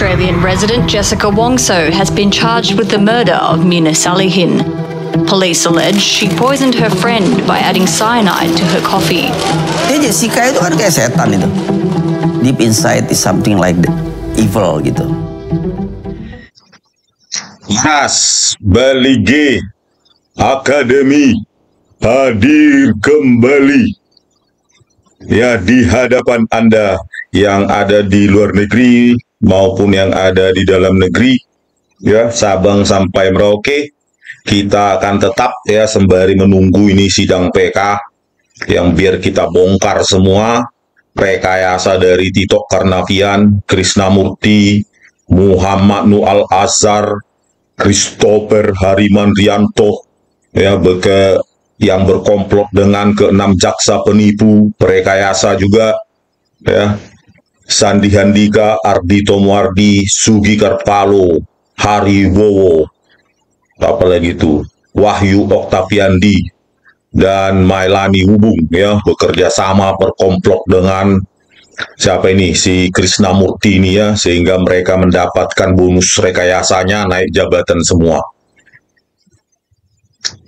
Australian resident Jessica Wongso has been charged with the murder of Mina Salihin. Police allege she poisoned her friend by adding cyanide to her coffee. Jessica itu kan kayak setan itu. Deep inside is something like the evil gitu. Mas Bali G Academy hadir kembali ya di hadapan Anda yang ada di luar negeri maupun yang ada di dalam negeri ya, Sabang sampai Merauke. Kita akan tetap ya sembari menunggu ini sidang PK yang biar kita bongkar semua rekayasa dari Tito Karnavian, Krisnamurti, Muhammad Nur Al-Azhar, Christopher Harimandrianto ya yang berkomplot dengan ke-6 jaksa penipu, rekayasa juga ya, Sandi Handika, Ardhito Muardi, Sugi Karpalo, Hari Wowo, apalagi itu, Wahyu Oktaviandi, dan Mailani Hubung ya, bekerja sama berkomplot dengan siapa ini, si Krisnamurti ini ya, sehingga mereka mendapatkan bonus rekayasanya naik jabatan semua.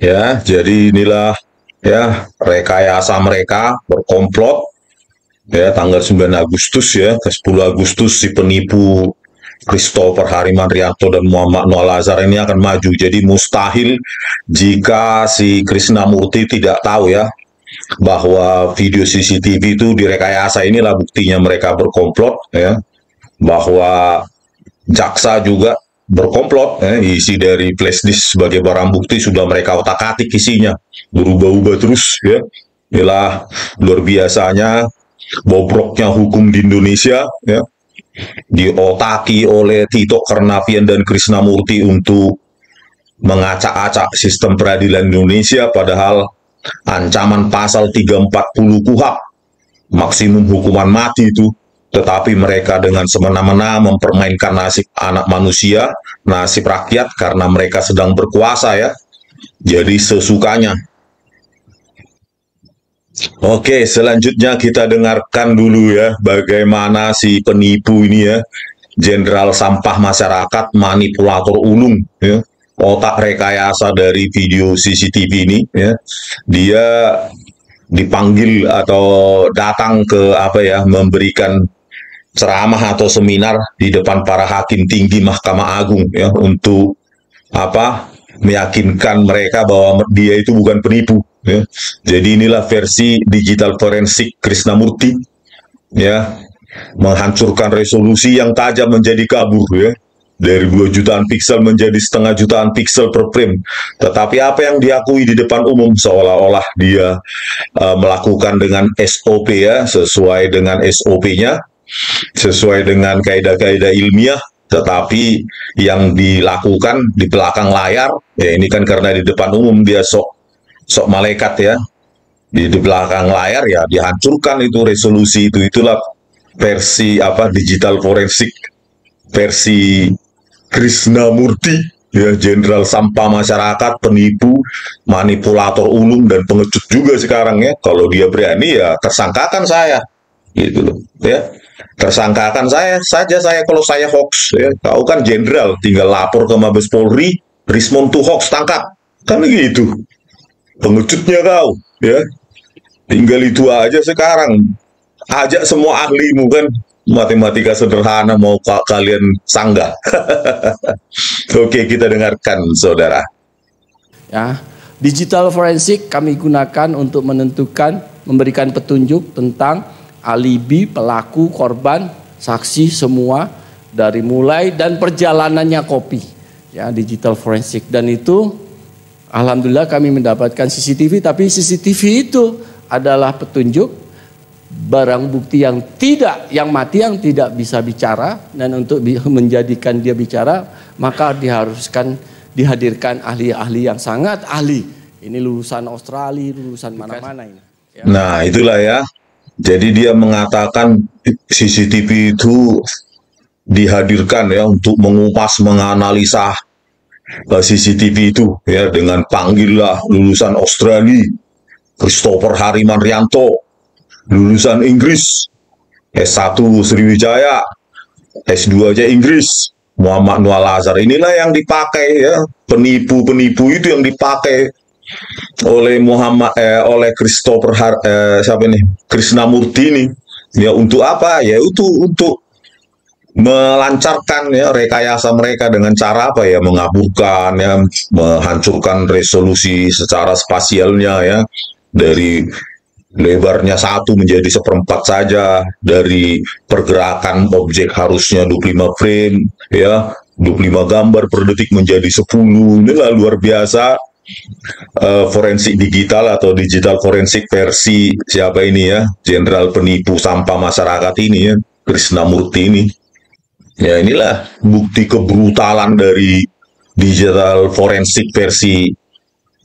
Ya, jadi inilah ya rekayasa mereka berkomplot ya tanggal 9 Agustus ya, ke 10 Agustus si penipu Christopher Harimandrianto dan Muhammad Nur Al-Azhar ini akan maju. Jadi mustahil jika si Krisnamurti tidak tahu ya bahwa video CCTV itu direkayasa. Inilah buktinya mereka berkomplot ya, bahwa jaksa juga berkomplot ya, isi dari flash disk sebagai barang bukti sudah mereka otak-atik isinya, berubah-ubah terus ya. Inilah luar biasanya bobroknya hukum di Indonesia ya, diotaki oleh Tito Karnavian dan Krisnamurti untuk mengacak-acak sistem peradilan Indonesia, padahal ancaman pasal 340 KUHP maksimum hukuman mati itu, tetapi mereka dengan semena-mena mempermainkan nasib anak manusia, nasib rakyat, karena mereka sedang berkuasa ya, jadi sesukanya. Oke, selanjutnya kita dengarkan dulu ya bagaimana si penipu ini ya, Jenderal Sampah Masyarakat, manipulator ulung ya, otak rekayasa dari video CCTV ini ya. Dia dipanggil atau datang ke apa ya, memberikan ceramah atau seminar di depan para hakim tinggi Mahkamah Agung ya, untuk apa, meyakinkan mereka bahwa dia itu bukan penipu ya. Jadi inilah versi digital forensik Krisnamurti ya, menghancurkan resolusi yang tajam menjadi kabur ya, dari 2 jutaan piksel menjadi setengah jutaan piksel per frame. Tetapi apa yang diakui di depan umum seolah-olah dia melakukan dengan SOP ya, sesuai dengan SOP-nya, sesuai dengan kaidah-kaidah ilmiah, tetapi yang dilakukan di belakang layar ya, ini kan karena di depan umum dia sok malaikat ya, di belakang layar ya dihancurkan itu resolusi itu. Itulah versi apa, digital forensik versi Krisnamurti ya, Jenderal Sampah Masyarakat, penipu, manipulator ulung, dan pengecut juga sekarang ya. Kalau dia berani ya tersangkakan saya gitu loh ya, tersangkakan saya saja kalau saya hoax ya. Kau kan jenderal, tinggal lapor ke Mabes Polri, Rismon tuh hoax, tangkap, kan gitu. Pengecutnya kau ya, tinggal itu aja sekarang. Ajak semua ahlimu kan, matematika sederhana mau kalian sanggah. Oke, kita dengarkan saudara. Ya, digital forensik kami gunakan untuk menentukan, memberikan petunjuk tentang alibi pelaku, korban, saksi semua, dari mulai dan perjalanannya kopi. Ya, digital forensik, dan itu alhamdulillah kami mendapatkan CCTV, tapi CCTV itu adalah petunjuk barang bukti yang mati, yang tidak bisa bicara, dan untuk menjadikan dia bicara maka diharuskan dihadirkan ahli-ahli yang sangat ahli. Ini lulusan Australia, lulusan mana-mana ini. Ya. Nah, itulah ya. Jadi dia mengatakan CCTV itu dihadirkan ya untuk mengupas, menganalisa CCTV itu ya, dengan panggillah lulusan Australia, Christopher Harimandrianto, lulusan Inggris, S1 Sriwijaya, S2 aja Inggris, Muhammad Noah Lazar. Inilah yang dipakai ya, penipu-penipu itu yang dipakai oleh oleh siapa ini, Krishnamurti ini. Ya untuk apa? Ya itu untuk melancarkan ya rekayasa mereka dengan cara apa ya, mengaburkan ya, menghancurkan resolusi secara spasialnya ya, dari lebarnya 1 menjadi 1/4 saja, dari pergerakan objek harusnya 25 frame ya, 25 gambar per detik menjadi 10. Inilah luar biasa. Forensik digital atau digital forensik versi siapa ini ya, jenderal penipu sampah masyarakat ini ya, Krishnamurti ini. Ya inilah bukti kebrutalan dari digital forensik versi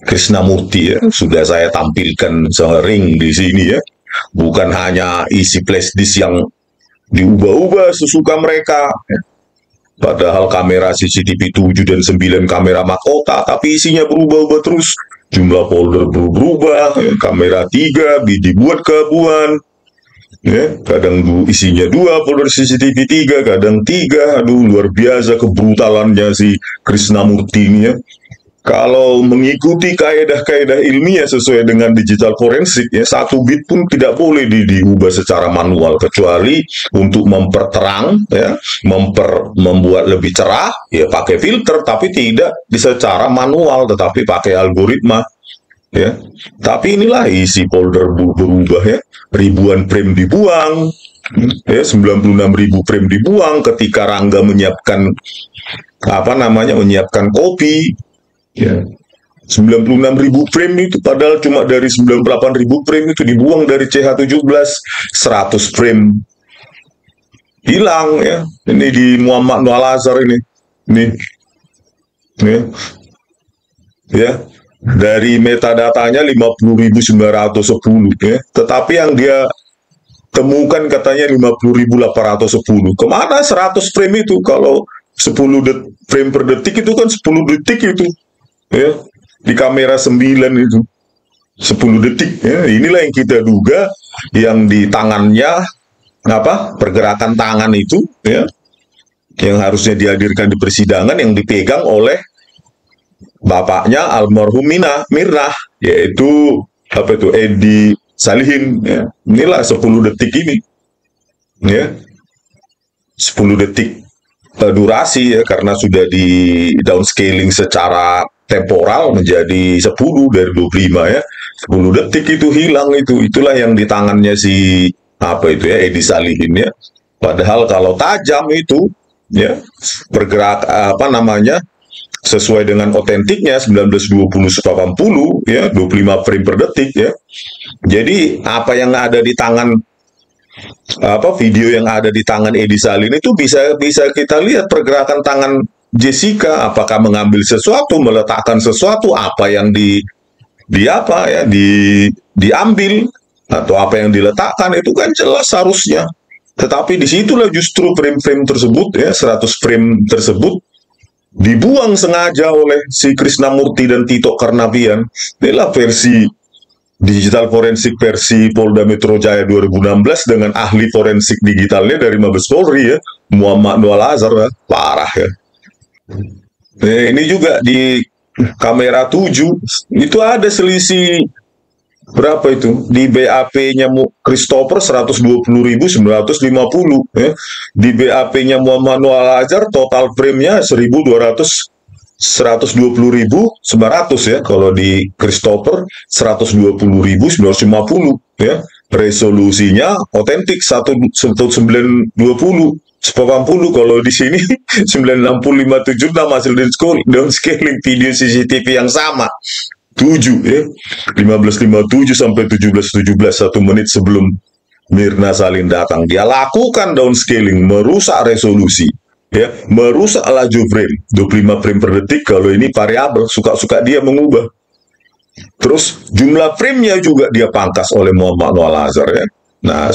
Krishnamurti ya. Sudah saya tampilkan sering di sini ya. Bukan hanya isi flash disk yang diubah-ubah sesuka mereka. Padahal kamera CCTV 7 dan 9 kamera mahkota, tapi isinya berubah-ubah terus. Jumlah folder berubah, kamera 3 dibuat keabuan. Ya, kadang isinya 2 folder CCTV 3, kadang 3. Aduh, luar biasa kebrutalannya si Krishnamurti ini ya. Kalau mengikuti kaedah-kaedah ilmiah sesuai dengan digital forensik ya, 1 bit pun tidak boleh diubah secara manual, kecuali untuk memperterang ya, membuat lebih cerah ya pakai filter, tapi tidak secara manual, tetapi pakai algoritma ya. Tapi inilah isi folder berubah ya, ribuan frame dibuang ya, 96.000 frame dibuang ketika Rangga menyiapkan menyiapkan kopi ya. 96.000 frame itu padahal cuma dari 98.000 frame itu dibuang dari CH17, 100 frame hilang ya. Ini di Muhammad Noah Lazar ini ya, dari metadatanya 50.910 ya, tetapi yang dia temukan katanya 50.810. Kemana 100 frame itu? Kalau 10 frame per detik itu kan 10 detik itu ya, di kamera 9 itu 10 detik ya. Inilah yang kita duga yang di tangannya pergerakan tangan itu ya, yang harusnya dihadirkan di persidangan, yang dipegang oleh bapaknya almarhum Mirna, yaitu Edi Salihin ya. Inilah 10 detik ini ya, 10 detik durasi ya, karena sudah di downscaling secara temporal menjadi 10 dari 25 ya. 10 detik itu hilang itulah yang di tangannya si Edi Salihin ya. Padahal kalau tajam itu ya, bergerak sesuai dengan otentiknya 1920/80 ya, 25 frame per detik ya. Jadi apa yang ada di tangan video yang ada di tangan Edi Salihin itu bisa kita lihat pergerakan tangan Jessica, apakah mengambil sesuatu, meletakkan sesuatu, apa yang diambil atau apa yang diletakkan, itu kan jelas harusnya. Tetapi disitulah justru frame-frame tersebut ya, 100 frame tersebut dibuang sengaja oleh si Krishnamurti dan Tito Karnavian. Inilah versi digital forensik versi Polda Metro Jaya 2016 dengan ahli forensik digitalnya dari Mabes Polri ya, Muhammad Noah Lazar ya. Parah ya. Ini juga di kamera 7 itu ada selisih berapa itu di BAP-nya Christopher 120.950 ya. Di BAP-nya Muhammad Noah Lazar total frame-nya 120.900 ya. Kalau di Christopher 120.950 ya. Resolusinya otentik 1920 1080. Kalau di sini 96576 hasil downscaling video CCTV yang sama 7 ya, 15.57 sampai 17.17, 1 menit sebelum Mirna Salihin datang. Dia lakukan downscaling, merusak resolusi ya, merusak laju frame 25 frame per detik. Kalau ini variabel, suka-suka dia mengubah. Terus jumlah frame-nya juga dia pangkas oleh Muhammad Noah Lazar ya. Nah,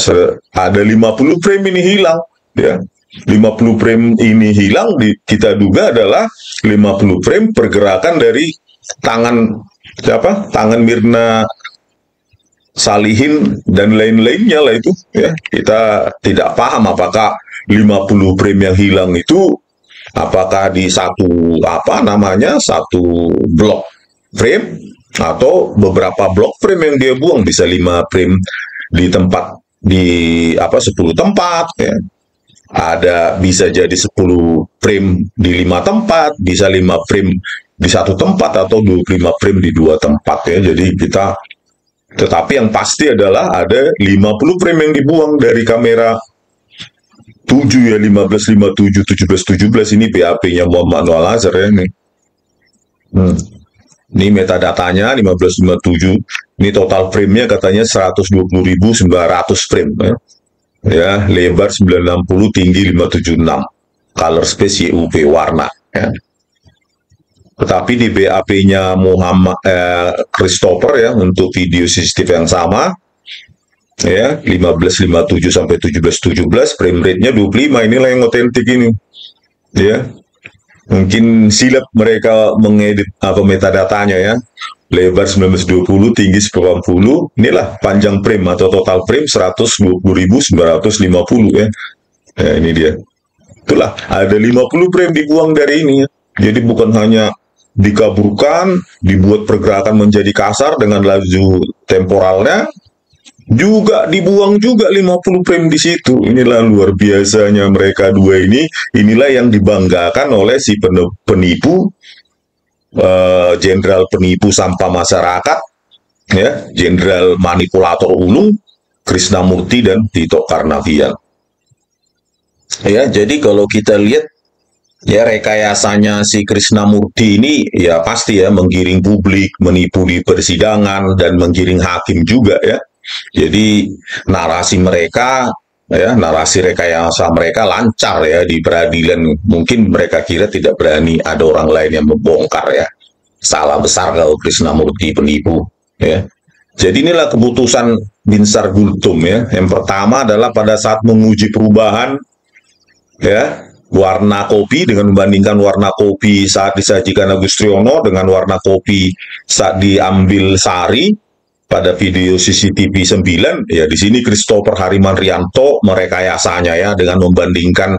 ada 50 frame ini hilang ya. 50 frame ini hilang kita duga adalah 50 frame pergerakan dari tangan Mirna Salihin dan lain-lainnya lah itu ya. Kita tidak paham apakah 50 frame yang hilang itu apakah di satu satu blok frame atau beberapa blok frame yang dia buang. Bisa 5 frame di tempat di 10 tempat ya. Ada bisa jadi 10 frame di 5 tempat, bisa 5 frame di satu tempat atau 25 frame di 2 tempat ya. Jadi tetapi yang pasti adalah ada 50 frame yang dibuang dari kamera 7 ya, 15, 57, 17, 17 ini BAP-nya Muhammad Anwar Al-Azhar ya ini. Ini metadatanya 1557. Ini total frame-nya katanya 120.900 frame ya. Ya, lebar 960, tinggi 576. Color space YUV warna ya. Tetapi di BAP-nya Muhammad Christopher ya untuk video CCTV yang sama ya 1557 sampai 1717 frame rate-nya 25. Inilah yang otentik ini. Ya. Mungkin silap mereka mengedit metadatanya ya. Lebar 1920, tinggi 180. Inilah panjang frame atau total frame 120.950 ya. Ya ini dia. Itulah ada 50 frame dibuang dari ini ya. Jadi bukan hanya dikaburkan, dibuat pergerakan menjadi kasar dengan laju temporalnya, juga dibuang juga 50 frame di situ. Inilah luar biasanya mereka dua ini. Inilah yang dibanggakan oleh si penipu, jenderal penipu sampah masyarakat, ya, jenderal manipulator ulung, Krishnamurti dan Tito Karnavian. Ya, jadi kalau kita lihat ya rekayasanya si Krishnamurti ini ya pasti ya menggiring publik, menipu di persidangan dan menggiring hakim juga ya. Jadi narasi mereka ya, narasi rekayasa mereka lancar ya di peradilan. Mungkin mereka kira tidak berani ada orang lain yang membongkar ya. Salah besar kalau Krishnamurti penipu ya. Jadi inilah keputusan Binsar Gultom ya. Yang pertama adalah pada saat menguji perubahan ya warna kopi dengan membandingkan warna kopi saat disajikan Agus Triyono dengan warna kopi saat diambil Sari pada video CCTV 9 ya. Di sini Christopher Harimanrianto merekayasanya ya dengan membandingkan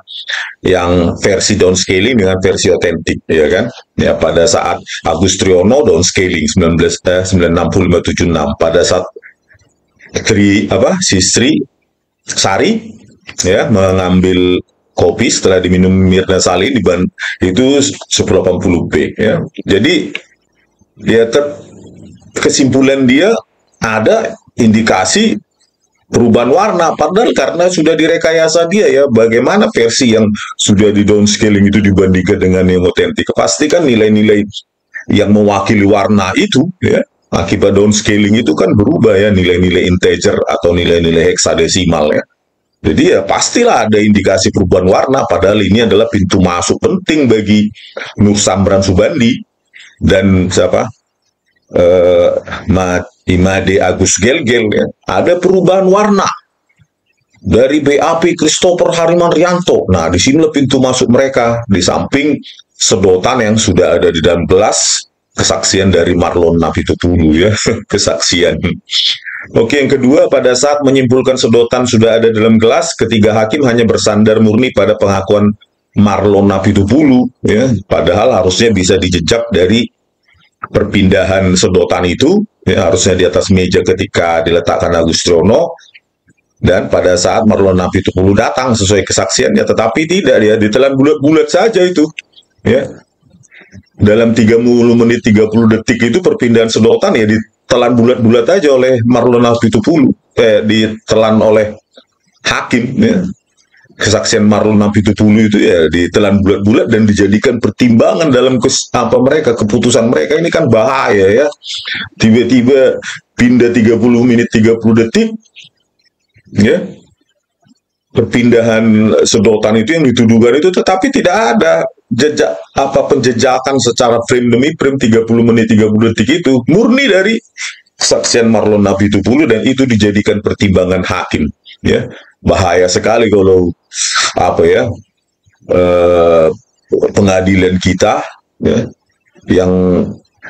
yang versi downscaling dengan versi otentik ya kan ya. Pada saat Agus Triyono downscaling 960-576, pada saat Sri Sari ya mengambil kopi setelah diminum Mirna Salihin itu 1080p ya. Jadi ya kesimpulan dia ada indikasi perubahan warna, padahal karena sudah direkayasa dia ya. Bagaimana versi yang sudah di downscaling itu dibandingkan dengan yang otentik, pastikan nilai-nilai yang mewakili warna itu ya akibat downscaling itu kan berubah ya, nilai-nilai integer atau nilai-nilai heksadesimal ya. Jadi ya pastilah ada indikasi perubahan warna, padahal ini adalah pintu masuk penting bagi Nur Samran Subandi dan Imade Agus Gelgel ya. Ada perubahan warna dari BAP Christopher Harimanrianto. Nah, di sini pintu masuk mereka, di samping sedotan yang sudah ada di dalam gelas, kesaksian dari Marlon Navitupulu ya, kesaksian. Oke, yang kedua, pada saat menyimpulkan sedotan sudah ada dalam gelas, ketiga hakim hanya bersandar murni pada pengakuan Marlon Navitupulu ya, padahal harusnya bisa dijejak dari perpindahan sedotan itu ya, harusnya di atas meja ketika diletakkan Agus Triyono dan pada saat Marlon Navitupulu datang sesuai kesaksiannya, tetapi tidak, dia ditelan bulat-bulat saja itu ya. Dalam 30 menit 30 detik itu perpindahan sedotan ya ditelan bulat-bulat aja oleh Marlon Navitupulu, ditelan oleh hakim ya. Kesaksian Marlon Navitupulu itu ya ditelan bulat-bulat dan dijadikan pertimbangan dalam keputusan mereka. Ini kan bahaya ya, tiba-tiba pindah 30 menit 30 detik ya, perpindahan sedotan itu yang dituduhkan itu, tetapi tidak ada jejak penjejakan secara frame demi frame 30 menit 30 detik itu murni dari kesaksian Marlon Navitupulu dan itu dijadikan pertimbangan hakim ya. Bahaya sekali kalau pengadilan kita ya, yang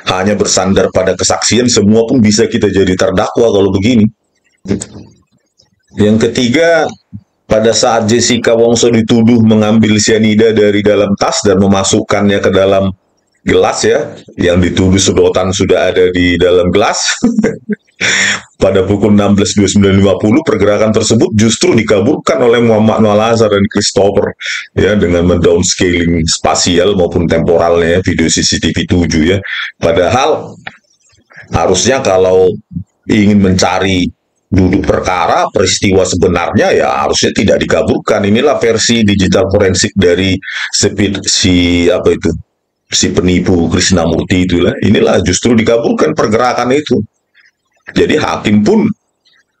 hanya bersandar pada kesaksian, semua pun bisa kita jadi terdakwa kalau begini Yang ketiga, pada saat Jessica Wongso dituduh mengambil cyanida dari dalam tas dan memasukkannya ke dalam gelas ya, yang dituduh sedotan sudah ada di dalam gelas. Pada pukul 16.29.50 pergerakan tersebut justru dikaburkan oleh Muhammad Noel Azhar dan Christopher ya, dengan mendownscaling spasial maupun temporalnya ya, video CCTV 7 ya. Padahal harusnya kalau ingin mencari duduk perkara peristiwa sebenarnya ya harusnya tidak dikaburkan. Inilah versi digital forensik dari si penipu Krishnamurti itulah. Inilah justru dikaburkan pergerakan itu. Jadi hakim pun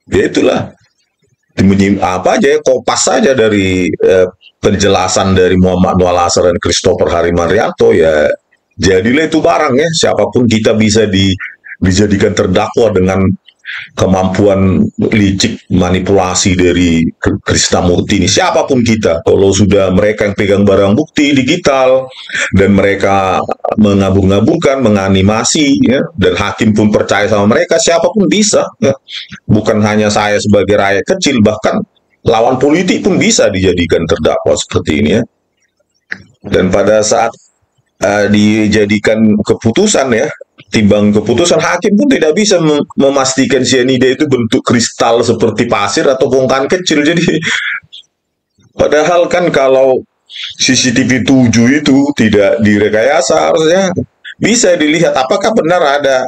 ya itulah apa aja ya, kopas saja dari penjelasan dari Muhammad Noel Azhar dan Christopher Harimarianto ya, jadilah itu barang ya, siapapun kita bisa dijadikan terdakwa dengan kemampuan licik manipulasi dari Krishnamurti ini. Siapapun kita, kalau sudah mereka yang pegang barang bukti digital dan mereka mengabur-ngaburkan, menganimasi ya, dan hakim pun percaya sama mereka, siapapun bisa ya. Bukan hanya saya sebagai rakyat kecil, bahkan lawan politik pun bisa dijadikan terdakwa seperti ini ya. Dan pada saat dijadikan keputusan ya, timbang keputusan, hakim pun tidak bisa memastikan cyanida itu bentuk kristal seperti pasir atau bongkahan kecil. Jadi padahal kan kalau CCTV 7 itu tidak direkayasa, harusnya bisa dilihat apakah benar ada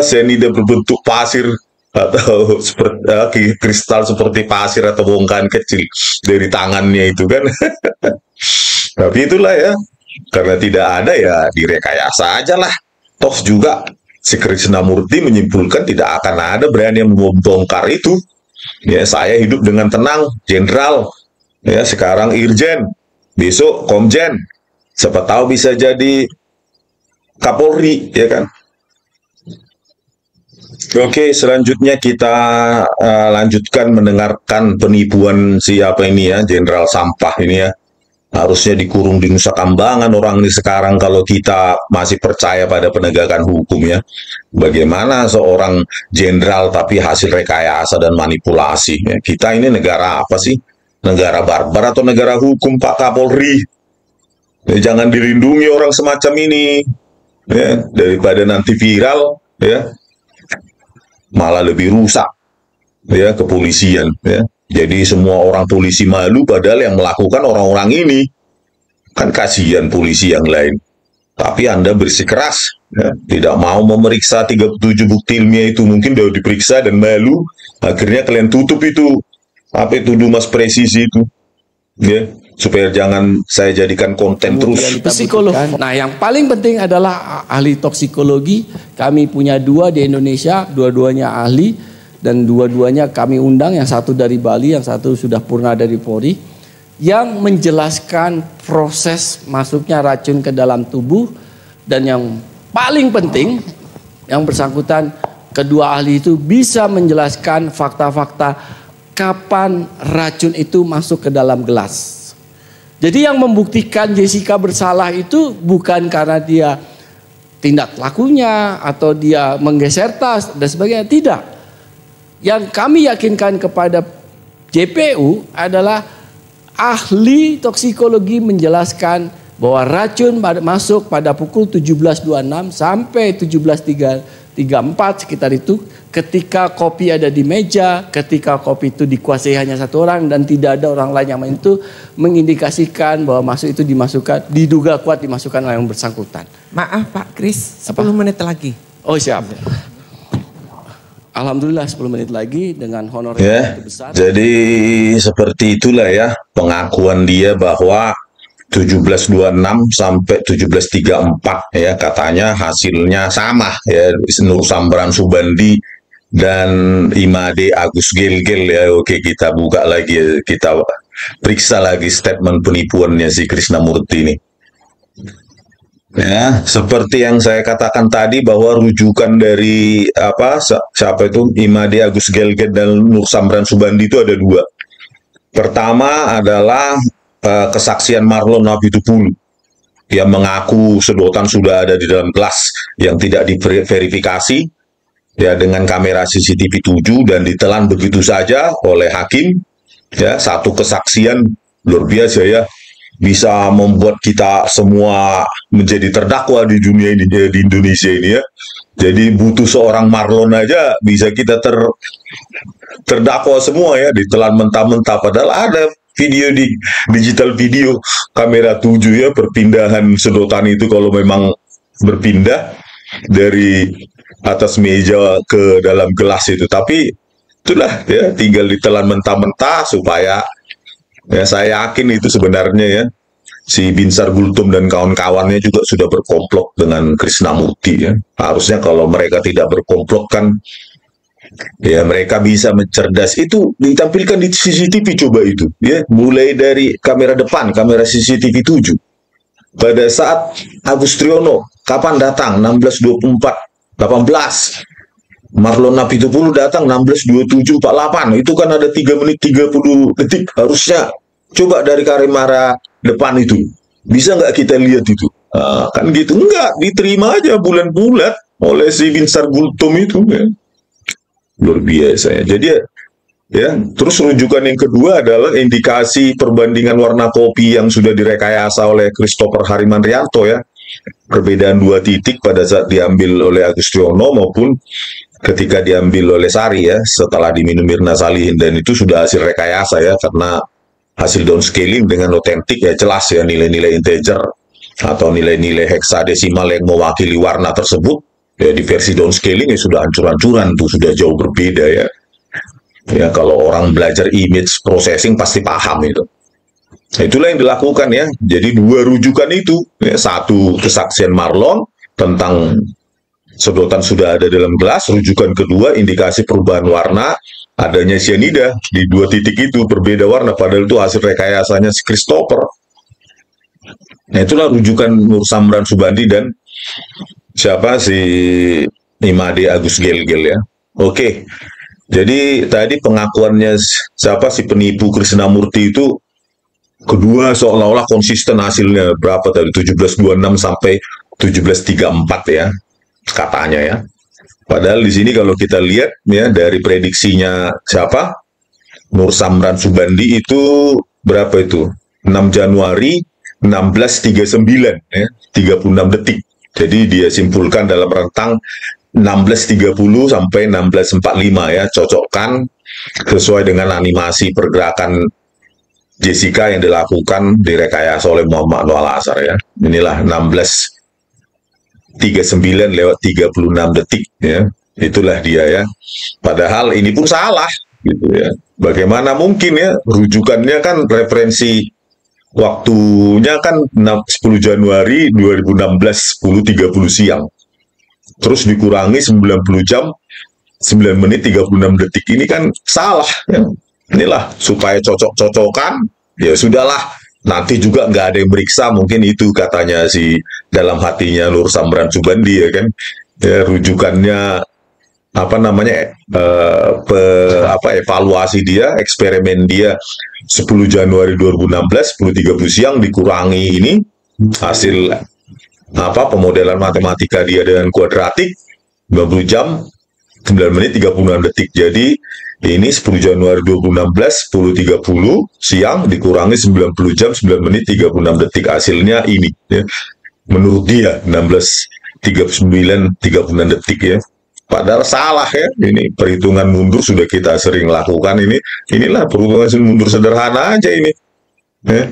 cyanida berbentuk pasir atau seperti kristal seperti pasir atau bongkahan kecil dari tangannya itu kan. Tapi itulah ya, karena tidak ada ya direkayasa aja lah. Toh juga si Krishnamurti menyimpulkan tidak akan ada berani yang membongkar itu. Ya, saya hidup dengan tenang, jenderal. Ya, sekarang irjen, besok komjen. Siapa tahu bisa jadi Kapolri, ya kan? Oke, selanjutnya kita lanjutkan mendengarkan penipuan siapa ini ya, jenderal sampah ini ya. Harusnya dikurung di Nusa Kambangan orang ini sekarang kalau kita masih percaya pada penegakan hukum ya. Bagaimana seorang jenderal tapi hasil rekayasa dan manipulasi ya. Kita ini negara apa sih? Negara barbar atau negara hukum, Pak Kapolri? Ya, jangan dilindungi orang semacam ini ya, daripada nanti viral ya, malah lebih rusak ya kepolisian ya. Jadi semua orang polisi malu, padahal yang melakukan orang-orang ini. Kan kasihan polisi yang lain. Tapi Anda bersikeras, ya, tidak mau memeriksa 37 bukti ilmiah itu. Mungkin sudah diperiksa dan malu, akhirnya kalian tutup itu. Apa itu Dumas Presisi itu. Ya, supaya jangan saya jadikan konten terus. Psikolog. Nah, yang paling penting adalah ahli toksikologi. Kami punya 2 di Indonesia, dua-duanya ahli. Dan dua-duanya kami undang, yang satu dari Bali, yang satu sudah purna dari Polri, yang menjelaskan proses masuknya racun ke dalam tubuh. Dan yang paling penting, yang bersangkutan, kedua ahli itu bisa menjelaskan fakta-fakta kapan racun itu masuk ke dalam gelas. Jadi yang membuktikan Jessica bersalah itu bukan karena dia tindak lakunya atau dia menggeser tas dan sebagainya, tidak. Yang kami yakinkan kepada JPU adalah ahli toksikologi menjelaskan bahwa racun masuk pada pukul 17.26 sampai 17.34 sekitar itu, ketika kopi ada di meja, ketika kopi itu dikuasai hanya satu orang dan tidak ada orang lain yang main, itu mengindikasikan bahwa masuk itu dimasukkan, diduga kuat dimasukkan oleh yang bersangkutan. Maaf Pak Kris, 10 menit lagi. Oh siap. Alhamdulillah 10 menit lagi dengan honor ya, yang besar. Jadi seperti itulah ya pengakuan dia bahwa 1726 sampai 1734 ya, katanya hasilnya sama ya, Nur Samran Subandi dan Imade Agus Gelgel ya. Oke, kita buka lagi ya, kita periksa lagi statement penipuannya si Krishnamurti ini. Ya, seperti yang saya katakan tadi bahwa rujukan dari siapa itu Imade Agus Gelgel dan Nur Samran Subandi itu ada 2. Pertama adalah kesaksian Marlon Nabitupulu yang mengaku sedotan sudah ada di dalam gelas yang tidak diverifikasi ya dengan kamera CCTV 7 dan ditelan begitu saja oleh hakim, ya satu kesaksian luar biasa ya, bisa membuat kita semua menjadi terdakwa di dunia ini, di Indonesia ini ya. Jadi butuh seorang Marlon aja bisa kita terdakwa semua ya, ditelan mentah-mentah, padahal ada video di digital video kamera 7 ya, perpindahan sedotan itu kalau memang berpindah dari atas meja ke dalam gelas itu, tapi itulah ya, tinggal ditelan mentah-mentah supaya ya, saya yakin itu sebenarnya ya si Binsar Gultom dan kawan-kawannya juga sudah berkomplot dengan Krishnamurti ya. Harusnya kalau mereka tidak berkomplot kan ya mereka bisa mencerdas, itu ditampilkan di CCTV coba itu ya, mulai dari kamera depan, kamera CCTV 7 pada saat Agus Triyono kapan datang 16.24 18, Marlon Napitupulu datang 16.27 48, itu kan ada 3 menit 30 detik. Harusnya coba dari kamera depan itu bisa nggak kita lihat itu, kan gitu, nggak diterima aja bulan-bulan oleh si Binsar Gultom itu ya. Luar biasa ya. Jadi ya, terus rujukan yang kedua adalah indikasi perbandingan warna kopi yang sudah direkayasa oleh Christopher Harimanrianto ya. Perbedaan 2 titik pada saat diambil oleh Agus Triyono maupun ketika diambil oleh Sari ya, setelah diminum Mirna Salihin, dan itu sudah hasil rekayasa ya, karena hasil downscaling dengan otentik ya, jelas ya nilai-nilai integer atau nilai-nilai heksadesimal yang mewakili warna tersebut ya, di versi downscaling ya sudah hancur-hancuran tuh, sudah jauh berbeda ya. Ya kalau orang belajar image processing pasti paham itu. Itulah yang dilakukan ya. Jadi 2 rujukan itu, ya, satu kesaksian Marlon tentang sedotan sudah ada dalam gelas, rujukan kedua indikasi perubahan warna adanya cyanida di 2 titik itu, berbeda warna, padahal itu hasil rekayasanya si Christopher. Nah itulah rujukan Nur Samran Subandi dan siapa si Imade Agus Gelgel ya. Oke, jadi tadi pengakuannya siapa si penipu Krishnamurti itu, kedua seolah-olah konsisten hasilnya, berapa tadi 17.26 sampai 17.34 ya katanya ya. Padahal di sini kalau kita lihat ya dari prediksinya siapa Nur Samran Subandi itu berapa itu 6 Januari 16.39 ya, 36 detik. Jadi dia simpulkan dalam rentang 16.30 sampai 16.45 ya, cocokkan sesuai dengan animasi pergerakan Jessica yang dilakukan direkayasa oleh Muhammad Anwar Asar ya. Inilah 16.39 lewat 36 detik ya. Itulah dia ya. Padahal ini pun salah gitu ya. Bagaimana mungkin ya, rujukannya kan referensi waktunya kan 10 Januari 2016 10.30 siang. Terus dikurangi 90 jam 9 menit 36 detik, ini kan salah ya. Inilah supaya cocok-cocokan ya sudahlah, nanti juga nggak ada yang meriksa, mungkin itu katanya si dalam hatinya Nur Samran Subandi ya kan ya, rujukannya apa namanya evaluasi dia, eksperimen dia 10 Januari 2016 10.30 siang dikurangi ini hasil pemodelan matematika dia dengan kuadratik 90 jam 9 menit 36 detik. Jadi ini 10 Januari 2016 10.30 siang dikurangi 90 jam 9 menit 36 detik, hasilnya ini ya. Menurut dia 16.39 36 detik ya. Padahal salah ya, ini perhitungan mundur sudah kita sering lakukan ini. Inilah perhitungan mundur sederhana aja ini ya.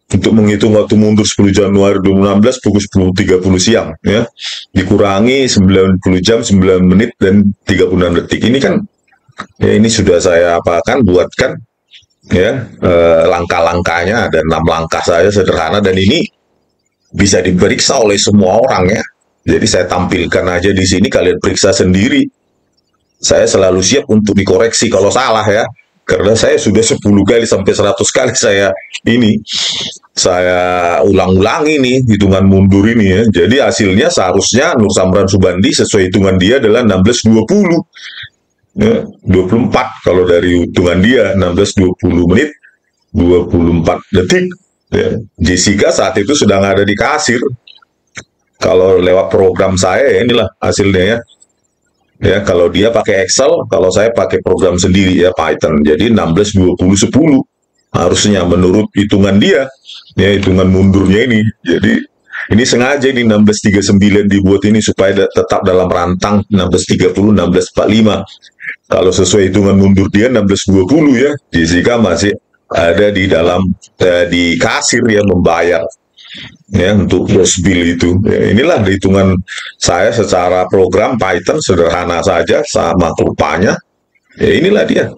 Untuk menghitung waktu mundur 10 Januari 2016 pukul 10.30 siang ya, dikurangi 90 jam 9 menit dan 36 detik. Ini kan ya, ini sudah saya buatkan ya, langkah-langkahnya ada 6 langkah saja sederhana, dan ini bisa diperiksa oleh semua orang ya. Jadi saya tampilkan aja di sini, kalian periksa sendiri. Saya selalu siap untuk dikoreksi kalau salah ya, karena saya sudah 10 kali sampai 100 kali saya ulang-ulang ini hitungan mundur ini ya. Jadi hasilnya seharusnya Nur Samran Subandi sesuai hitungan dia adalah 16.20 ya, 24 kalau dari hitungan dia 16.20 menit 24 detik ya. Jessica saat itu sedang ada di kasir. Kalau lewat program saya ya, inilah hasilnya ya, Ya, kalau dia pakai Excel, kalau saya pakai program sendiri ya Python. Jadi 16 20 10 harusnya menurut hitungan dia. Ya, hitungan mundurnya ini. Jadi ini sengaja ini 1639 dibuat ini supaya tetap dalam rantang 1630 1645. Kalau sesuai hitungan mundur dia 1620 ya. Jessica masih ada di dalam di kasir ya membayar ya untuk bos bill itu. Ya, inilah hitungan saya secara program Python sederhana saja sama rupanya. Ya inilah dia.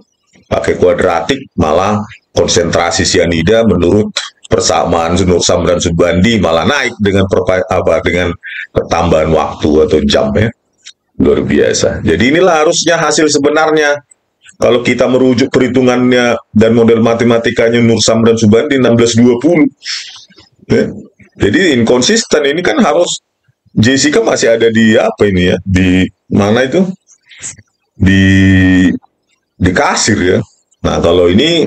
Pakai kuadratik malah konsentrasi sianida menurut persamaan Nur Samran Subandi malah naik dengan dengan pertambahan waktu atau jam ya. Luar biasa. Jadi inilah harusnya hasil sebenarnya. Kalau kita merujuk perhitungannya dan model matematikanya Nur Samran Subandi 1620. Ya. Jadi inkonsisten ini kan harus Jessica masih ada di apa ini ya? Di mana itu? Di kasir ya. Nah, kalau ini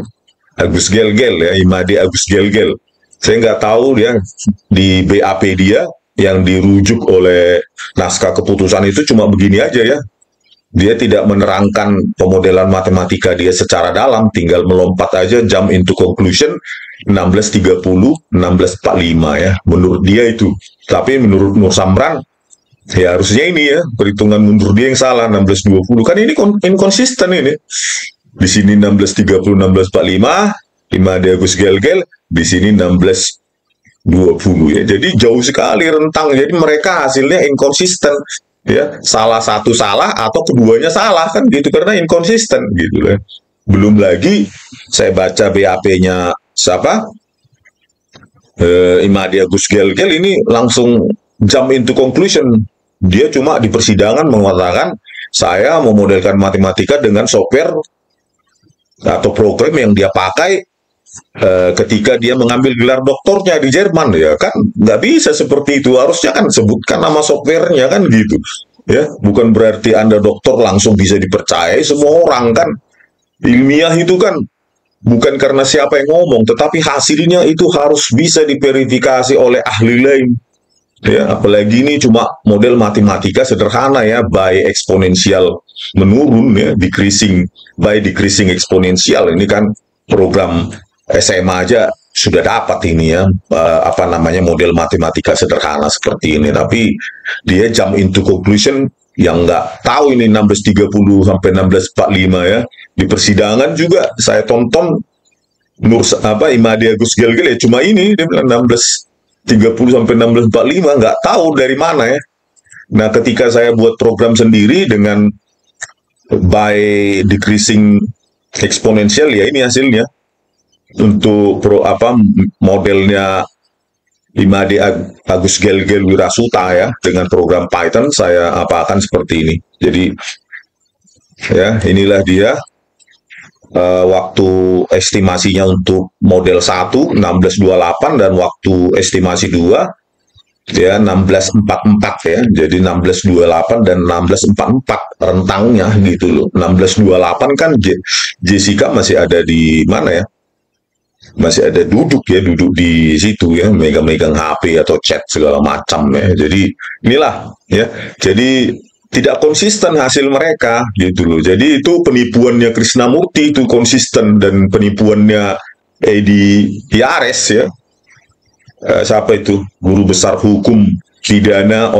Agus Gelgel ya, Imade Agus Gelgel. Saya nggak tahu dia di BAP dia yang dirujuk oleh naskah keputusan itu cuma begini aja ya. Dia tidak menerangkan pemodelan matematika dia secara dalam, tinggal melompat aja jump into conclusion 1630, 1645 ya. Menurut dia itu. Tapi menurut Nur Samran, ya harusnya ini ya, perhitungan mundur dia yang salah, 1620. Kan ini inkonsisten ini. Di sini 1630, 1645, Imade Agus Gelgel, di sini 1620 ya. Jadi jauh sekali rentang. Jadi mereka hasilnya inkonsisten. Ya, salah satu salah atau keduanya salah kan gitu karena inkonsisten gitu kan. Belum lagi saya baca BAP-nya siapa? Imade Agus Gelgel ini langsung jump into conclusion. Dia cuma di persidangan mengatakan saya memodelkan matematika dengan software atau program yang dia pakai ketika dia mengambil gelar doktornya di Jerman ya kan nggak bisa seperti itu, harusnya kan sebutkan nama softwarenya kan gitu ya, bukan berarti Anda dokter langsung bisa dipercayai semua orang kan. Ilmiah itu kan bukan karena siapa yang ngomong tetapi hasilnya itu harus bisa diverifikasi oleh ahli lain ya, apalagi ini cuma model matematika sederhana ya, by eksponensial menurun ya, decreasing by decreasing eksponensial. Ini kan program SMA aja sudah dapat ini ya, apa namanya model matematika sederhana seperti ini, tapi dia jump into conclusion yang nggak tahu ini 1630 sampai 1645 ya. Di persidangan juga saya tonton Imade Agus Gelgel ya cuma ini dia bilang 1630 sampai 1645 nggak tahu dari mana ya. Nah ketika saya buat program sendiri dengan by decreasing exponential ya ini hasilnya. Untuk modelnya Imade Agus Gelgel Wirasuta ya dengan program Python saya akan seperti ini. Jadi ya inilah dia waktu estimasinya untuk model 1 1628 dan waktu estimasi 2 ya 1644 ya. Jadi 1628 dan 1644 rentangnya gitu loh. 1628 kan Jessica masih ada di mana ya? Masih ada duduk di situ ya, megang-megang HP atau chat segala macam ya. Jadi inilah ya. Jadi tidak konsisten hasil mereka gitu loh. Jadi itu penipuannya Krishnamurti itu konsisten dan penipuannya Edi Yares ya. Siapa itu? Guru besar hukum pidana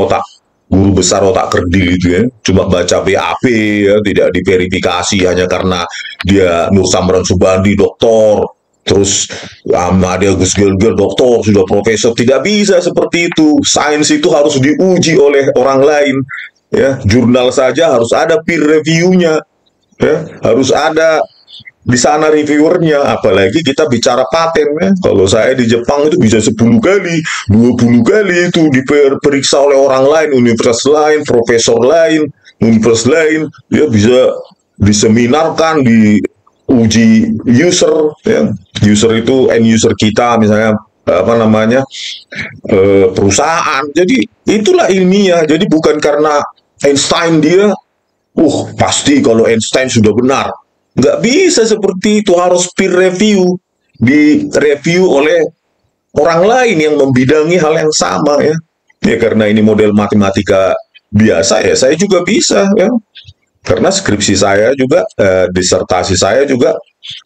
guru besar otak kerdil itu ya. Cuma baca BAP ya, tidak diverifikasi hanya karena dia Nur Samran Subandi doktor. Terus Imade Agus Gelgel doktor sudah profesor, tidak bisa seperti itu. Sains itu harus diuji oleh orang lain ya. Jurnal saja harus ada peer review-nya ya, harus ada di sana reviewernya, apalagi kita bicara paten ya. Kalau saya di Jepang itu bisa 10 kali 20 kali itu diperiksa oleh orang lain, universitas lain, profesor lain, universitas lain ya, bisa diseminarkan, di uji user ya. User itu end user kita misalnya perusahaan. Jadi itulah ilmiah. Jadi bukan karena Einstein dia pasti kalau Einstein sudah benar, nggak bisa seperti itu, harus peer review, di review oleh orang lain yang membidangi hal yang sama ya. Ya karena ini model matematika biasa ya, saya juga bisa ya. Karena skripsi saya juga, disertasi saya juga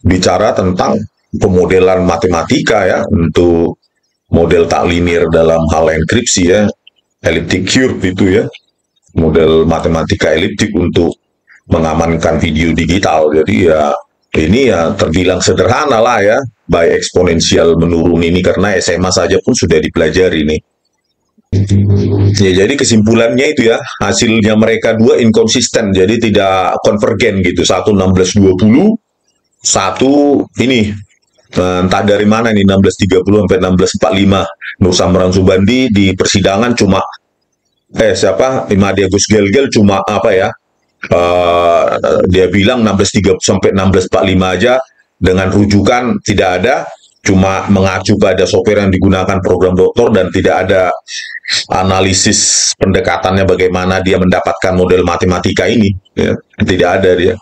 bicara tentang pemodelan matematika ya, untuk model tak linear dalam hal enkripsi ya, elliptic curve itu ya, model matematika eliptik untuk mengamankan video digital. Jadi ya ini ya terbilang sederhana lah ya, by eksponensial menurun ini, karena SMA saja pun sudah dipelajari nih. Ya, jadi kesimpulannya itu ya, hasilnya mereka dua inkonsisten, jadi tidak konvergen gitu. Satu 1620, satu ini entah dari mana nih 1630 sampai 1645. Nur Samran Subandi di persidangan cuma Imadi Agus Gelgel cuma apa ya? Dia bilang 1630 sampai 1645 aja, dengan rujukan tidak ada, cuma mengacu pada software yang digunakan program doktor, dan tidak ada analisis pendekatannya bagaimana dia mendapatkan model matematika ini ya. Tidak ada dia,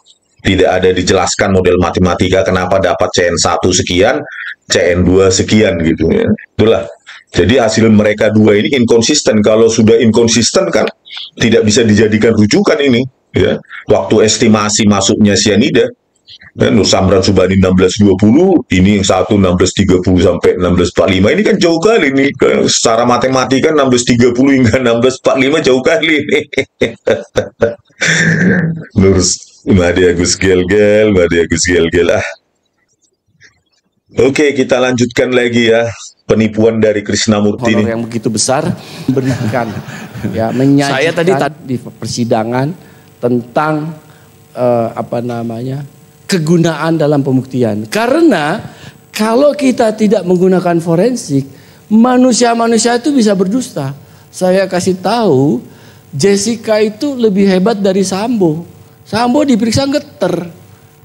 tidak ada dijelaskan model matematika kenapa dapat CN1 sekian, CN2 sekian gitu ya. Itulah, jadi hasil mereka dua ini inkonsisten. Kalau sudah inkonsisten kan tidak bisa dijadikan rujukan ini ya. Waktu estimasi masuknya cyanida, Nur Samran Subandi 1620, ini yang satu 1630 sampai 1645, ini kan jauh kali nih. Secara matematika 1630 hingga 1645 jauh kali nih. Imadi Agus Gelgel ah. Oke, kita lanjutkan lagi ya, penipuan dari Krishnamurti ini. Yang begitu besar berikan ya, menyajikan. Saya tadi di persidangan tentang kegunaan dalam pembuktian. Karena kalau kita tidak menggunakan forensik, manusia-manusia itu bisa berdusta. Saya kasih tahu, Jessica itu lebih hebat dari Sambo. Sambo diperiksa geter.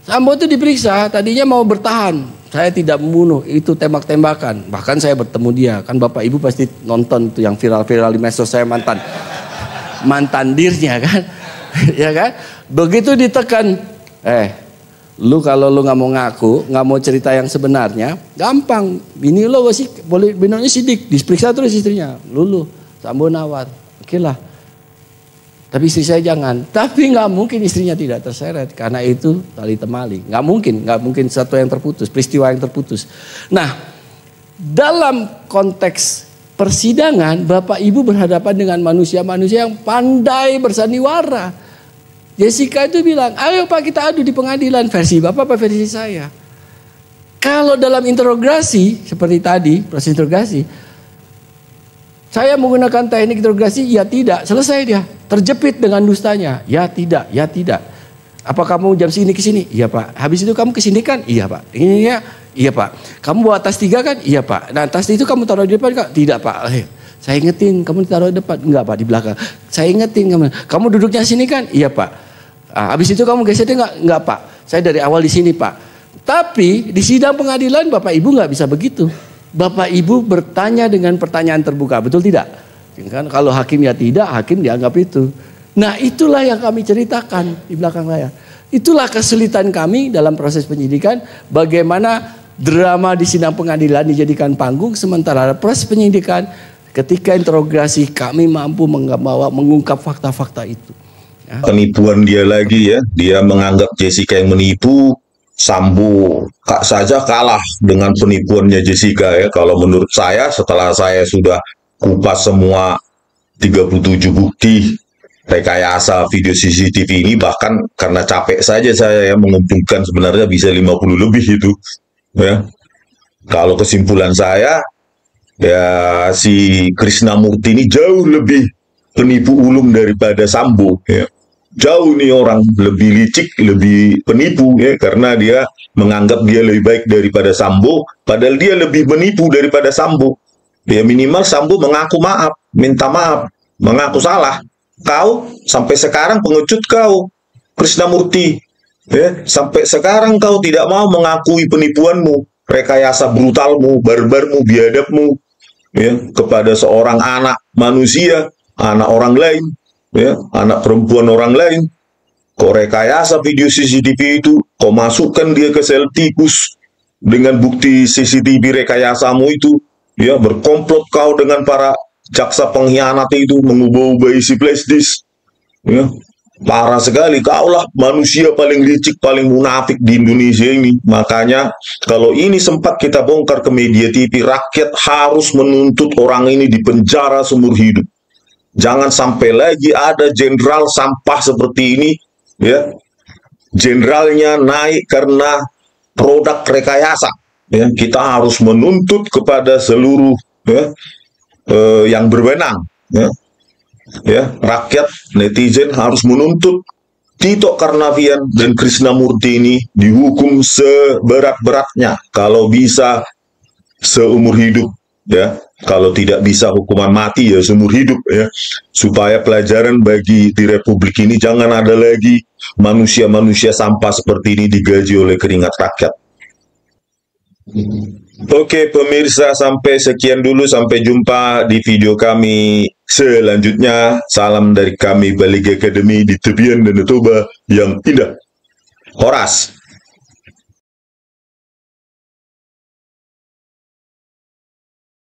Sambo itu diperiksa, tadinya mau bertahan. Saya tidak membunuh, itu tembak-tembakan. Bahkan saya bertemu dia. Kan Bapak Ibu pasti nonton itu yang viral-viral di medsos, saya mantan dirnya kan. Ya kan? Begitu ditekan, lu kalau lu nggak mau ngaku, nggak mau cerita yang sebenarnya, gampang. Bini lo sih boleh, bininya sidik, diperiksa terus istrinya. Lulu, Sambo nawar, oke lah. Tapi istri saya jangan. Tapi nggak mungkin istrinya tidak terseret, karena itu tali temali. Nggak mungkin satu yang terputus, peristiwa yang terputus. Nah, dalam konteks persidangan, Bapak Ibu berhadapan dengan manusia-manusia yang pandai bersandiwara. Jessica itu bilang, ayo Pak kita adu di pengadilan, versi Bapak apa versi saya. Kalau dalam interogasi seperti tadi, proses interogasi, saya menggunakan teknik interogasi, ya tidak, selesai dia. Terjepit dengan dustanya, ya tidak, ya tidak. Apa kamu jam segini ke sini? Iya Pak. Habis itu kamu ke sini kan? Iya Pak. Ini ya, iya Pak. Kamu bawa tas 3 kan? Iya Pak. Nah tas itu kamu taruh di depan kan? Tidak Pak. Saya ingetin, kamu taruh di depan. Enggak Pak, di belakang. Saya ingetin kamu duduknya sini kan? Iya Pak. Habis itu kamu gesernya enggak Pak. Saya dari awal di sini Pak. Tapi di sidang pengadilan Bapak Ibu nggak bisa begitu. Bapak Ibu bertanya dengan pertanyaan terbuka, betul tidak? Kan kalau hakim ya tidak, hakim dianggap itu. Nah itulah yang kami ceritakan di belakang layar. Itulah kesulitan kami dalam proses penyidikan. Bagaimana drama di sidang pengadilan dijadikan panggung, sementara proses penyidikan ketika interogasi kami mampu mengungkap fakta-fakta itu. Ya. Penipuan dia lagi ya, dia menganggap Jessica yang menipu. Sambo saja kalah dengan penipuannya Jessica ya. Kalau menurut saya, setelah saya sudah kupas semua 37 bukti rekayasa video CCTV ini, bahkan karena capek saja saya ya mengumpulkan, sebenarnya bisa 50 lebih itu ya. Kalau kesimpulan saya ya, si Krishnamurti ini jauh lebih penipu ulung daripada Sambo ya. Jauh nih orang, lebih licik, lebih penipu ya, karena dia menganggap dia lebih baik daripada Sambo, padahal dia lebih menipu daripada Sambo. Ya minimal Sambo mengaku maaf, minta maaf, mengaku salah. Kau sampai sekarang pengecut kau, Krishnamurti. Ya, sampai sekarang kau tidak mau mengakui penipuanmu, rekayasa brutalmu, barbarmu, biadabmu ya, kepada seorang anak manusia, anak orang lain. Ya, anak perempuan orang lain. Kau rekayasa video CCTV itu, kau masukkan dia ke sel tikus dengan bukti CCTV rekayasamu itu, ya, berkomplot kau dengan para jaksa pengkhianat itu, mengubah-ubah isi flash disk, ya, Parah sekali, kaulah manusia paling licik, paling munafik di Indonesia ini. Makanya kalau ini sempat kita bongkar ke media TV, rakyat harus menuntut orang ini di penjara seumur hidup. Jangan sampai lagi ada jenderal sampah seperti ini, ya. Jenderalnya naik karena produk rekayasa. Ya, kita harus menuntut kepada seluruh yang berwenang. Ya, rakyat, netizen harus menuntut Tito Karnavian dan Krisnamurti ini dihukum seberat-beratnya, kalau bisa seumur hidup, ya. Kalau tidak bisa hukuman mati, ya seumur hidup, ya. Supaya pelajaran bagi di Republik ini, jangan ada lagi manusia-manusia sampah seperti ini digaji oleh keringat rakyat. Oke pemirsa, sampai sekian dulu, sampai jumpa di video kami selanjutnya. Salam dari kami Balige Academy di tepian Danau Toba yang indah. Horas.